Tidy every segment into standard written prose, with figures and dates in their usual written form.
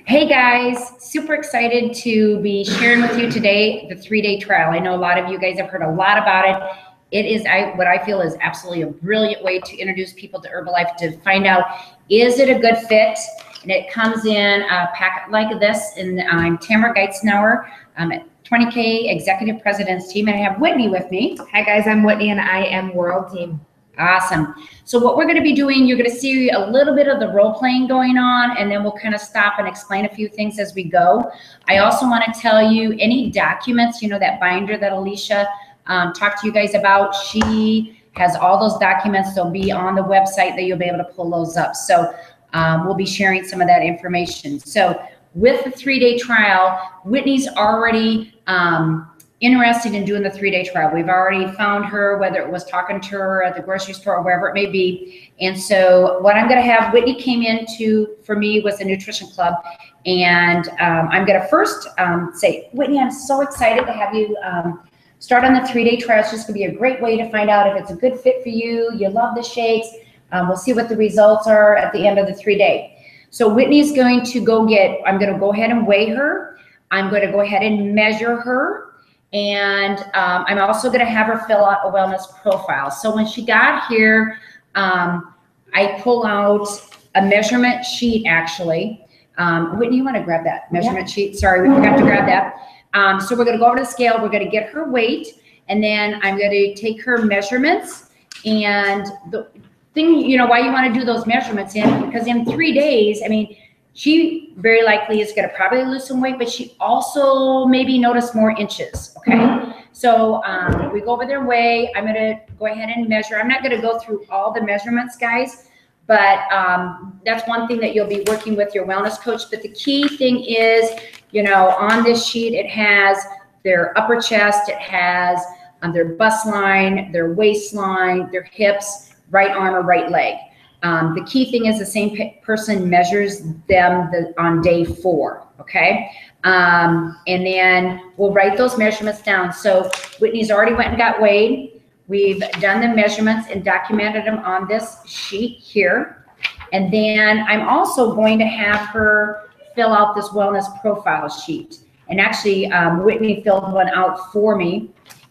Hey guys, super excited to be sharing with you today the 3-day trial. I know a lot of you guys have heard a lot about it. It is what I feel is absolutely a brilliant way to introduce people to Herbalife to find out, is it a good fit? And it comes in a packet like this, and I'm Tamara Geitzenauer. I'm at 20K Executive President's Team, and I have Whitney with me. Hi guys, I'm Whitney and I am World Team. Awesome. So what we're going to be doing, you're going to see a little bit of the role playing going on, and then we'll kind of stop and explain a few things as we go. I also want to tell you any documents, you know, that binder that Alicia talked to you guys about. She has all those documents. They'll be on the website that you'll be able to pull those up. So we'll be sharing some of that information. So with the 3-day trial, Whitney's already interested in doing the 3-day trial. We've already found her, whether it was talking to her at the grocery store or wherever it may be. And so what I'm going to have, Whitney came into, for me, was the nutrition club. And I'm going to first say, Whitney, I'm so excited to have you start on the 3-day trial. It's just going to be a great way to find out if it's a good fit for you. You love the shakes. We'll see what the results are at the end of the 3-day. So Whitney's going to go I'm going to go ahead and weigh her. I'm going to go ahead and measure her. And I'm also going to have her fill out a wellness profile. So when she got here, I pull out a measurement sheet, actually. Whitney, you want to grab that measurement sheet? Sorry, we forgot to grab that. So we're going to go over to the scale. We're going to get her weight, and then I'm going to take her measurements. And the thing, you know, why you want to do those measurements because in 3 days, I mean, she very likely is going to probably lose some weight, but she also maybe notice more inches, okay? So we go over their weigh. I'm going to go ahead and measure. I'm not going to go through all the measurements, guys, but that's one thing that you'll be working with your wellness coach. But the key thing is, you know, on this sheet, it has their upper chest, it has their bust line, their waistline, their hips, right arm or right leg. The key thing is the same person measures them on day 4, okay? And then we'll write those measurements down. So Whitney's already went and got weighed. We've done the measurements and documented them on this sheet here. And then I'm also going to have her fill out this wellness profile sheet. And actually, Whitney filled one out for me.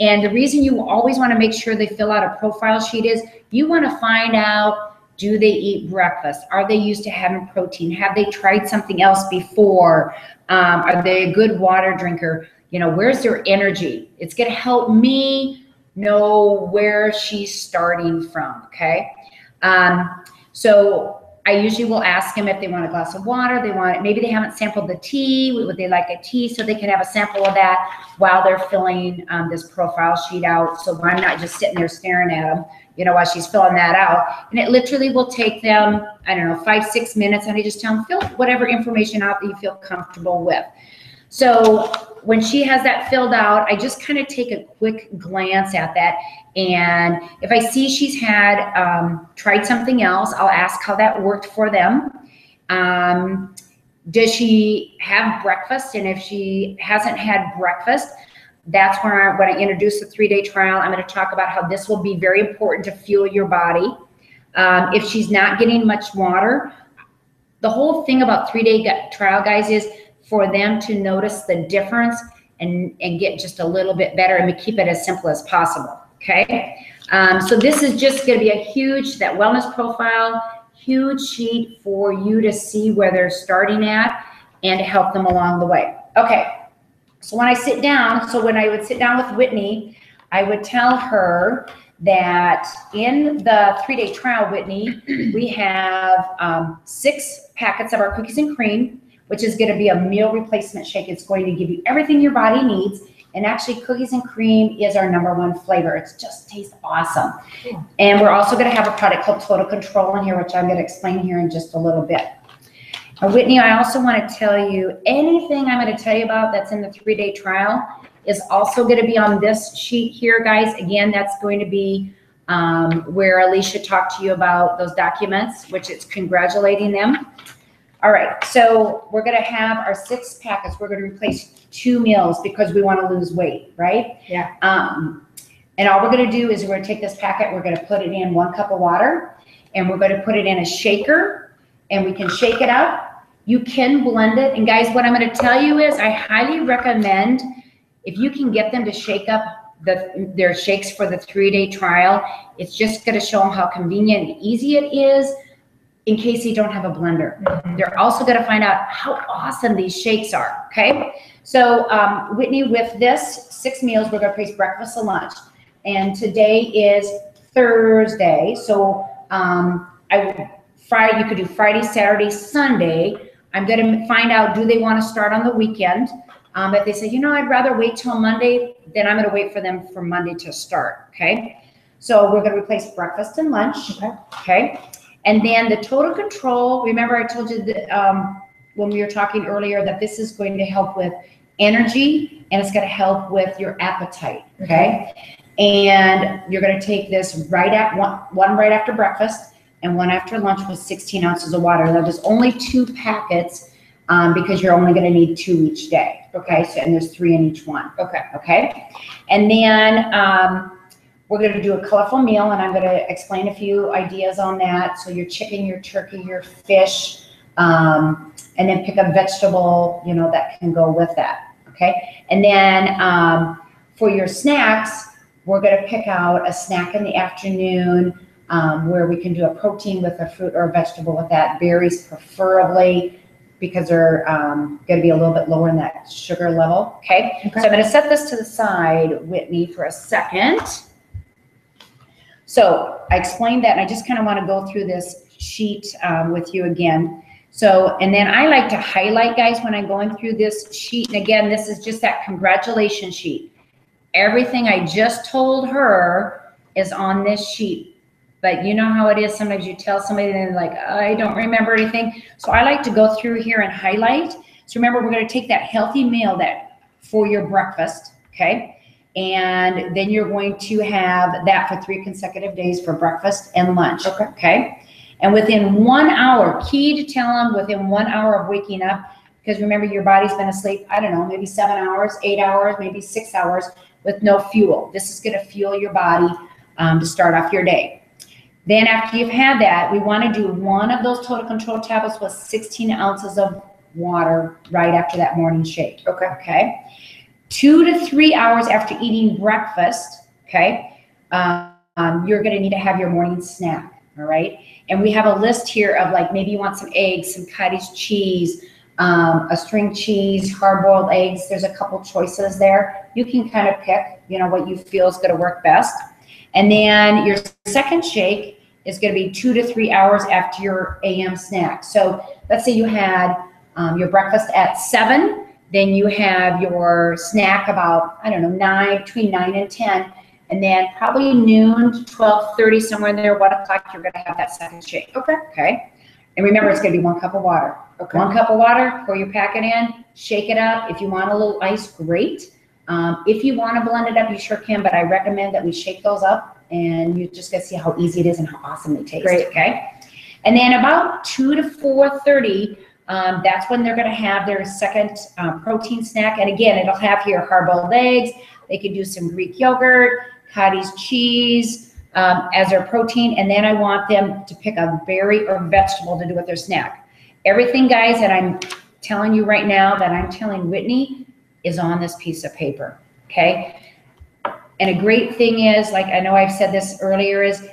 And the reason you always want to make sure they fill out a profile sheet is you want to find out, do they eat breakfast? Are they used to having protein? Have they tried something else before? Are they a good water drinker? You know, where's their energy? It's going to help me know where she's starting from, okay? So I usually will ask them if they want a glass of water, maybe they haven't sampled the tea, would they like a tea, so they can have a sample of that while they're filling this profile sheet out. So I'm not just sitting there staring at them, you know, while she's filling that out. And it literally will take them, I don't know, 5-6 minutes, and I just tell them, fill whatever information out that you feel comfortable with. So when she has that filled out, I just kind of take a quick glance at that. And if I see she's had tried something else, I'll ask how that worked for them. Does she have breakfast? And if she hasn't had breakfast, that's when I introduce the 3-day trial. I'm going to talk about how this will be very important to fuel your body. If she's not getting much water, the whole thing about 3-day trial, guys, is for them to notice the difference and get just a little bit better, and we keep it as simple as possible, okay? So this is just going to be a huge, that wellness profile, huge sheet for you to see where they're starting at and to help them along the way. Okay, so when I sit down, when I would sit down with Whitney, I would tell her that in the 3-day trial, Whitney, we have 6 packets of our cookies and cream, which is going to be a meal replacement shake. It's going to give you everything your body needs. And actually, cookies and cream is our #1 flavor. It just tastes awesome. Yeah. And we're also going to have a product called Total Control in here, which I'm going to explain here in just a little bit. Whitney, I also want to tell you, anything I'm going to tell you about that's in the 3-day trial is also going to be on this sheet here, guys. Again, that's going to be where Alicia talked to you about those documents, which it's congratulating them. All right, so we're going to have our 6 packets. We're going to replace 2 meals because we want to lose weight, right? Yeah. And all we're going to do is we're going to take this packet, we're going to put it in 1 cup of water, and we're going to put it in a shaker, and we can shake it up, You can blend it. And guys, what I'm going to tell you is I highly recommend if you can get them to shake up their shakes for the 3-day trial, it's just going to show them how convenient and easy it is in case they don't have a blender. They're also going to find out how awesome these shakes are, okay? So Whitney, with this 6 meals, we're going to place breakfast and lunch. And today is Thursday, so Friday, you could do Friday, Saturday, Sunday. I'm going to find out, do they want to start on the weekend? If they say, you know, I'd rather wait till Monday, then I'm going to wait for them for Monday to start, okay? So we're going to replace breakfast and lunch, okay? And then the total control, remember I told you that when we were talking earlier that this is going to help with energy and it's going to help with your appetite, okay? And you're going to take this one right after breakfast and one after lunch with 16 ounces of water. Now there's only 2 packets because you're only going to need 2 each day, okay? So, and there's 3 in each one, okay? And then we're going to do a colorful meal, and I'm going to explain a few ideas on that. So your chicken, your turkey, your fish, and then pick a vegetable, you know, that can go with that, okay? And then for your snacks, we're going to pick out a snack in the afternoon where we can do a protein with a fruit or a vegetable with that. Berries preferably, because they're going to be a little bit lower in that sugar level, okay? So I'm going to set this to the side, Whitney, for a second. So I explained that, and I just kind of want to go through this sheet with you again. So, and then I like to highlight, guys, when I'm going through this sheet. And again, this is just that congratulations sheet. Everything I just told her is on this sheet. But you know how it is, sometimes you tell somebody and they're like, I don't remember anything. So I like to go through here and highlight. So remember, we're going to take that healthy meal for your breakfast, okay? And then you're going to have that for 3 consecutive days for breakfast and lunch, okay? And within 1 hour, key to tell them within 1 hour of waking up, because remember, your body's been asleep, I don't know, maybe 7 hours, 8 hours, maybe 6 hours with no fuel. This is going to fuel your body to start off your day. Then after you've had that, we want to do one of those total control tablets with 16 ounces of water right after that morning shake, okay? 2 to 3 hours after eating breakfast, okay, you're going to need to have your morning snack, all right? And we have a list here of, like, maybe you want some eggs, some cottage cheese, a string cheese, hard-boiled eggs. There's a couple choices there. You can kind of pick, you know, what you feel is going to work best. And then your second shake is going to be 2 to 3 hours after your AM snack. So let's say you had your breakfast at 7, then you have your snack about, I don't know, between 9 and 10, and then probably noon to 12:30, somewhere in there, 1 o'clock, you're going to have that second shake. Okay. And remember, it's going to be 1 cup of water. 1 cup of water, pour your packet in, shake it up. If you want a little ice, great. If you want to blend it up, you sure can, but I recommend that we shake those up, and you just get to see how easy it is and how awesome they taste. Great. Okay. And then about 2 to 4:30, that's when they're going to have their second protein snack. And again, it'll have here hard-boiled eggs. They could do some Greek yogurt, cottage cheese as their protein. And then I want them to pick a berry or vegetable to do with their snack. Everything, guys, that I'm telling you right now, that I'm telling Whitney, is on this piece of paper, okay? And a great thing is, like, I know I've said this earlier, is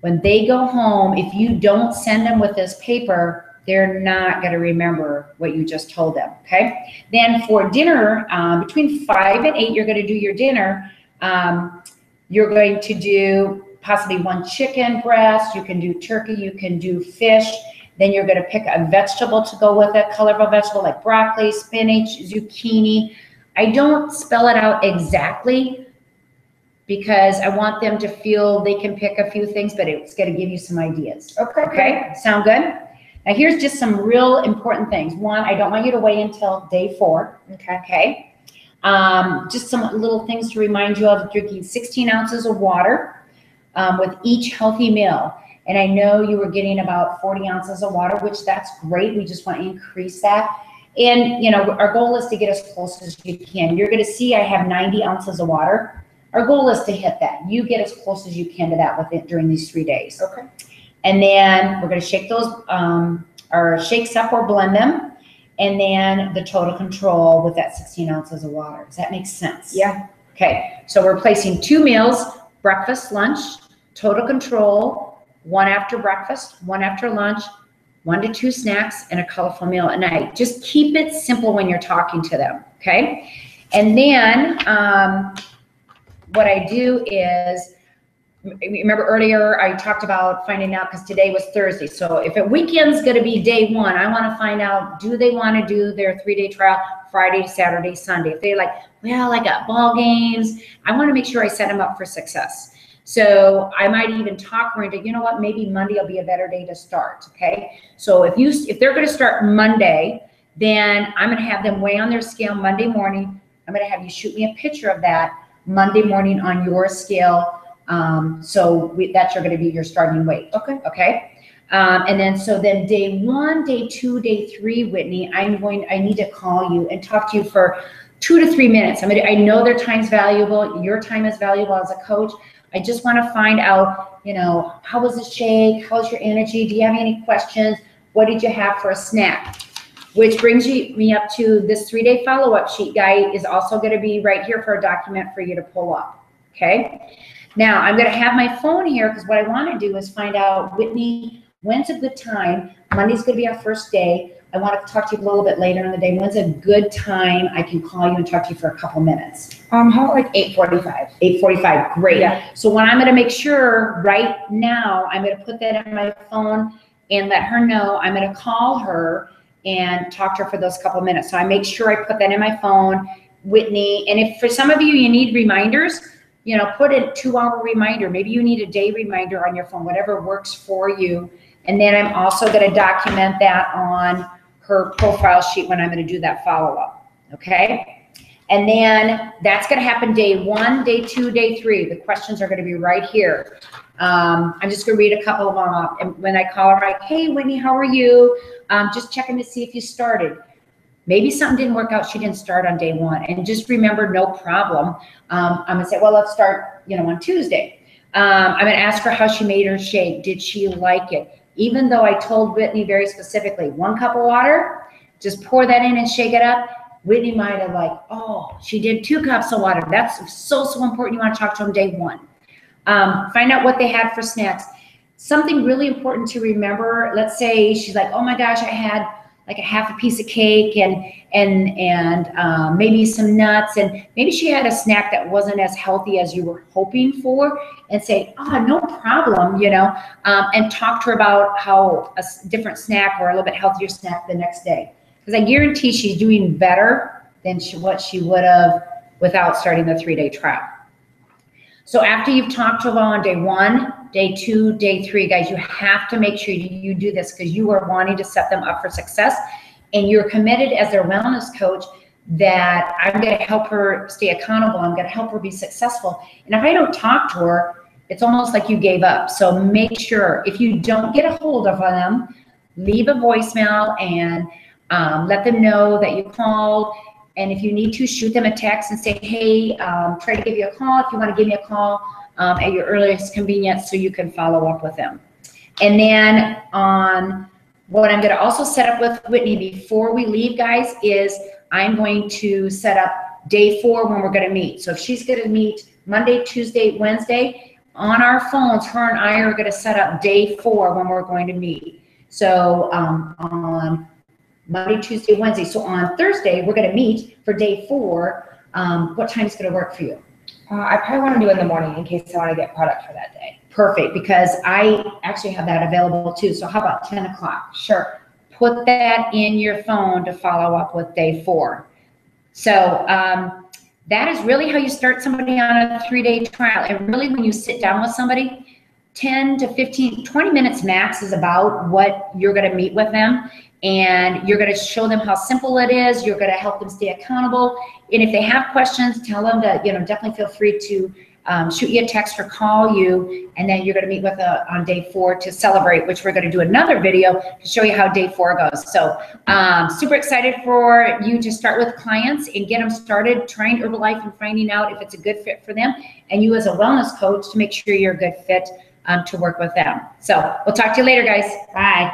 when they go home, if you don't send them with this paper, they're not going to remember what you just told them, okay? Then for dinner, between 5 and 8, you're going to do your dinner. You're going to do possibly 1 chicken breast. You can do turkey. You can do fish. Then you're going to pick a vegetable to go with it, colorful vegetable like broccoli, spinach, zucchini. I don't spell it out exactly because I want them to feel they can pick a few things, but it's going to give you some ideas. Okay. Sound good? Now here's just some real important things. 1, I don't want you to wait until day 4. Okay. Just some little things to remind you of: drinking 16 ounces of water with each healthy meal. And I know you were getting about 40 ounces of water, which that's great. We just want to increase that. And, you know, our goal is to get as close as you can. You're going to see I have 90 ounces of water. Our goal is to hit that. You get as close as you can to that during these 3 days. Okay. And then we're going to shake those, or shakes up or blend them. and then the total control with that 16 ounces of water. Does that make sense? Yeah. Okay, so we're placing 2 meals, breakfast, lunch, total control, 1 after breakfast, 1 after lunch, 1 to 2 snacks, and a colorful meal at night. Just keep it simple when you're talking to them, okay? And then what I do is, remember earlier I talked about finding out, because today was Thursday. So if a weekend's going to be day 1, I want to find out, do they want to do their 3-day trial Friday, Saturday, Sunday? If they're like, well, I got ball games, I want to make sure I set them up for success. So I might even talk her into, you know what, maybe Monday will be a better day to start, okay? So if they're going to start Monday, then I'm going to have them weigh on their scale Monday morning. I'm going to have you shoot me a picture of that Monday morning on your scale. That's going to be your starting weight. Okay. And then day 1, day 2, day 3, Whitney, I need to call you and talk to you for 2 to 3 minutes. I know their time's valuable. Your time is valuable as a coach. I just want to find out, how was the shake? How's your energy? Do you have any questions? What did you have for a snack? Which brings me up to this 3-day follow-up sheet, guy, is also going to be right here for a document for you to pull up. Okay. Now I'm going to have my phone here, because what I want to do is find out, Whitney, when's a good time? Monday's going to be our first day. I want to talk to you a little bit later in the day. When's a good time I can call you and talk to you for a couple minutes? How about like 8:45? 8:45, great. Yeah. So what I'm going to make sure right now, I'm going to put that in my phone and let her know. I'm going to call her and talk to her for those couple minutes. So I make sure I put that in my phone, Whitney. And if for some of you need reminders, put a 2-hour reminder. Maybe you need a day reminder on your phone, whatever works for you. And then I'm also going to document that on her profile sheet when I'm going to do that follow-up. Okay. And then that's going to happen day 1, day 2, day 3. The questions are going to be right here. I'm just going to read a couple of them off. And when I call her, I'm like, hey, Whitney, how are you? Just checking to see if you started. Maybe something didn't work out. She didn't start on day 1. And just remember, no problem. I'm going to say, well, let's start, on Tuesday. I'm going to ask her how she made her shake. Did she like it? Even though I told Whitney very specifically, 1 cup of water, just pour that in and shake it up. Whitney might have like, oh, she did 2 cups of water. That's so important. You want to talk to them day 1. Find out what they had for snacks. Something really important to remember. Let's say she's like, oh my gosh, I had like a half a piece of cake and maybe some nuts, and maybe she had a snack that wasn't as healthy as you were hoping for, and say, oh, no problem, and talk to her about how a different snack or a little bit healthier snack the next day. Because I guarantee she's doing better than what she would have without starting the 3-day trial. So after you've talked to them on day 1, day 2, day 3, guys, you have to make sure you do this, because you are wanting to set them up for success, and you're committed as their wellness coach that I'm going to help her stay accountable. I'm going to help her be successful. And if I don't talk to her, it's almost like you gave up. So make sure, if you don't get a hold of them, leave a voicemail and let them know that you called. And if you need to, shoot them a text and say, hey, try to give you a call if you want to give me a call at your earliest convenience, so you can follow up with them. And then on what I'm going to also set up with Whitney before we leave, guys, is I'm going to set up day 4 when we're going to meet. So if she's going to meet Monday, Tuesday, Wednesday, on our phones, her and I are going to set up day 4 when we're going to meet. So on Monday, Tuesday, Wednesday. So on Thursday, we're going to meet for day 4. What time is going to work for you? I probably want to do it in the morning in case I want to get product for that day. Perfect, because I actually have that available too. So how about 10 o'clock? Sure. Put that in your phone to follow up with day 4. So that is really how you start somebody on a 3-day trial. And really, when you sit down with somebody, 10 to 15, 20 minutes max is about what you're going to meet with them. And you're going to show them how simple it is. You're going to help them stay accountable. And if they have questions, tell them to, definitely feel free to shoot you a text or call you. And then you're going to meet with on day 4 to celebrate, which we're going to do another video to show you how day 4 goes. So super excited for you to start with clients and get them started trying Herbalife and finding out if it's a good fit for them. And you as a wellness coach to make sure you're a good fit to work with them. So we'll talk to you later, guys. Bye.